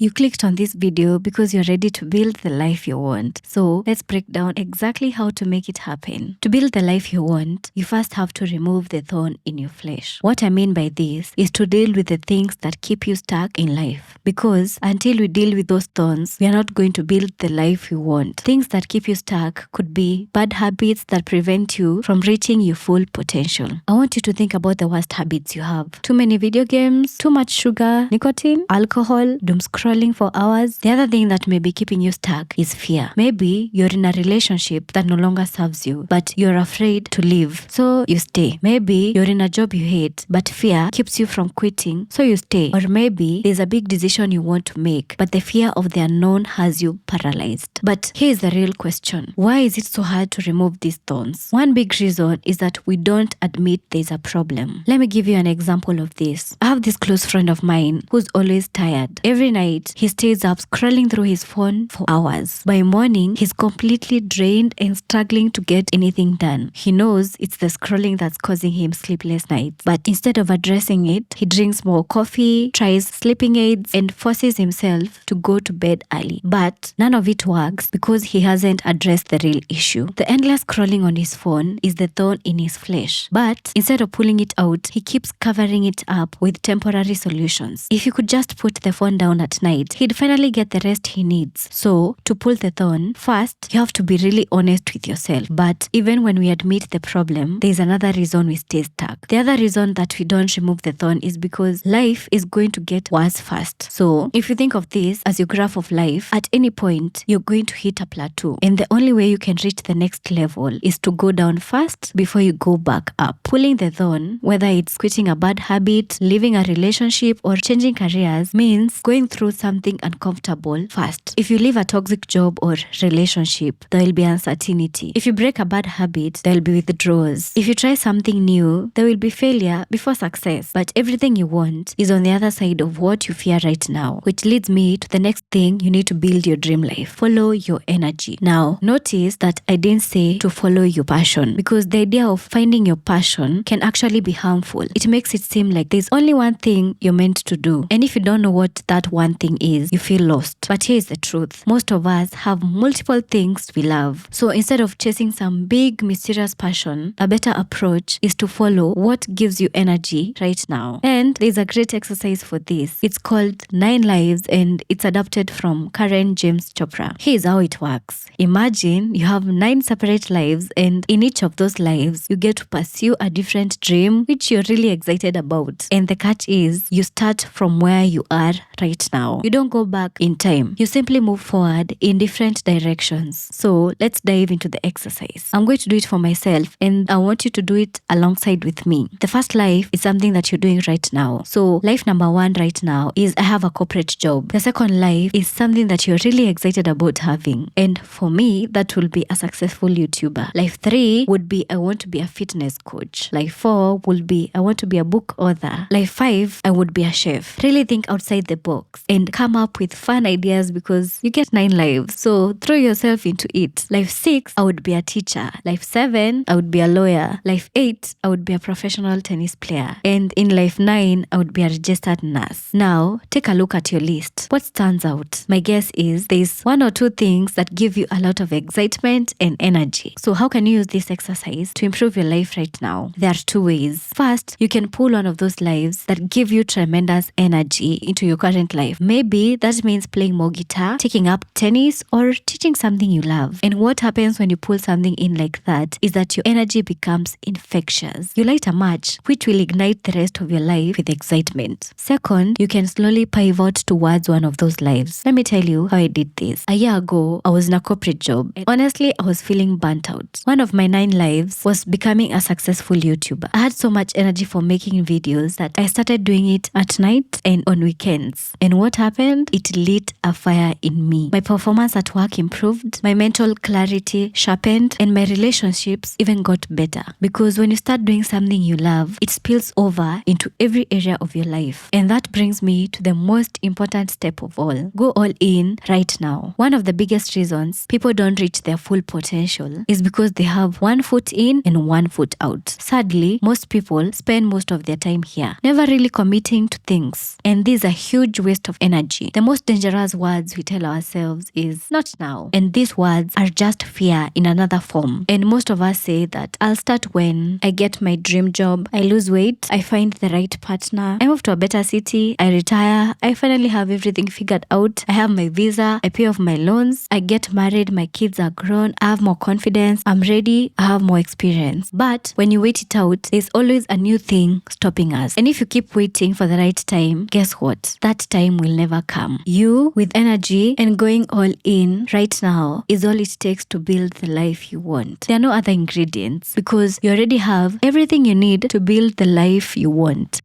You clicked on this video because you're ready to build the life you want. So let's break down exactly how to make it happen. To build the life you want, you first have to remove the thorn in your flesh. What I mean by this is to deal with the things that keep you stuck in life. Because until we deal with those thorns, we are not going to build the life you want. Things that keep you stuck could be bad habits that prevent you from reaching your full potential. I want you to think about the worst habits you have. Too many video games, too much sugar, nicotine, alcohol, doom scrolling for hours. The other thing that may be keeping you stuck is fear. Maybe you're in a relationship that no longer serves you, but you're afraid to leave, so you stay. Maybe you're in a job you hate, but fear keeps you from quitting, so you stay. Or maybe there's a big decision you want to make, but the fear of the unknown has you paralyzed. But here's the real question. Why is it so hard to remove these thorns? One big reason is that we don't admit there's a problem. Let me give you an example of this. I have this close friend of mine who's always tired. Every night, he stays up scrolling through his phone for hours. By morning, he's completely drained and struggling to get anything done. He knows it's the scrolling that's causing him sleepless nights. But instead of addressing it, he drinks more coffee, tries sleeping aids, and forces himself to go to bed early. But none of it works because he hasn't addressed the real issue. The endless scrolling on his phone is the thorn in his flesh. But instead of pulling it out, he keeps covering it up with temporary solutions. If you could just put the phone down at night, he'd finally get the rest he needs. So, to pull the thorn, first, you have to be really honest with yourself. But even when we admit the problem, there's another reason we stay stuck. The other reason that we don't remove the thorn is because life is going to get worse fast. So, if you think of this as your graph of life, at any point, you're going to hit a plateau. And the only way you can reach the next level is to go down fast before you go back up. Pulling the thorn, whether it's quitting a bad habit, leaving a relationship, or changing careers, means going through something uncomfortable first. If you leave a toxic job or relationship, there will be uncertainty. If you break a bad habit, there will be withdrawals. If you try something new, there will be failure before success. But everything you want is on the other side of what you fear right now, which leads me to the next thing you need to build your dream life. Follow your energy. Now, notice that I didn't say to follow your passion, because the idea of finding your passion can actually be harmful. It makes it seem like there's only one thing you're meant to do. And if you don't know what that one thing is, you feel lost. But here's the truth. Most of us have multiple things we love. So instead of chasing some big mysterious passion, a better approach is to follow what gives you energy right now. And there's a great exercise for this. It's called 9 Lives and it's adapted from Karen James Chopra. Here's how it works. Imagine you have 9 separate lives, and in each of those lives, you get to pursue a different dream which you're really excited about. And the catch is, you start from where you are right now. You don't go back in time. You simply move forward in different directions. So let's dive into the exercise. I'm going to do it for myself, and I want you to do it alongside with me. The first life is something that you're doing right now. So life number 1 right now is I have a corporate job. The second life is something that you're really excited about having. And for me, that will be a successful YouTuber. Life 3 would be I want to be a fitness coach. Life 4 will be I want to be a book author. Life 5, I would be a chef. Really think outside the box and come up with fun ideas, because you get 9 lives. So throw yourself into it. Life 6, I would be a teacher. Life 7, I would be a lawyer. Life 8, I would be a professional tennis player. And in life 9, I would be a registered nurse. Now, take a look at your list. What stands out? My guess is there's 1 or 2 things that give you a lot of excitement and energy. So how can you use this exercise to improve your life right now? There are 2 ways. First, you can pull one of those lives that give you tremendous energy into your current life. Maybe that means playing more guitar, taking up tennis, or teaching something you love. And what happens when you pull something in like that is that your energy becomes infectious. You light a match, which will ignite the rest of your life with excitement. Second, you can slowly pivot towards one of those lives. Let me tell you how I did this. A year ago, I was in a corporate job, and honestly, I was feeling burnt out. One of my 9 lives was becoming a successful YouTuber. I had so much energy for making videos that I started doing it at night and on weekends. And what happened? It lit a fire in me. My performance at work improved, my mental clarity sharpened, and my relationships even got better. Because when you start doing something you love, it spills over into every area of your life. And that brings me to the most important step of all. Go all in right now. One of the biggest reasons people don't reach their full potential is because they have 1 foot in and 1 foot out. Sadly, most people spend most of their time here, never really committing to things. And this is a huge waste of energy energy. The most dangerous words we tell ourselves is not now. And these words are just fear in another form. And most of us say that I'll start when I get my dream job, I lose weight, I find the right partner, I move to a better city, I retire, I finally have everything figured out, I have my visa, I pay off my loans, I get married, my kids are grown, I have more confidence, I'm ready, I have more experience. But when you wait it out, there's always a new thing stopping us. And if you keep waiting for the right time, guess what? That time will never come. You, with energy and going all in right now, is all it takes to build the life you want. There are no other ingredients because you already have everything you need to build the life you want.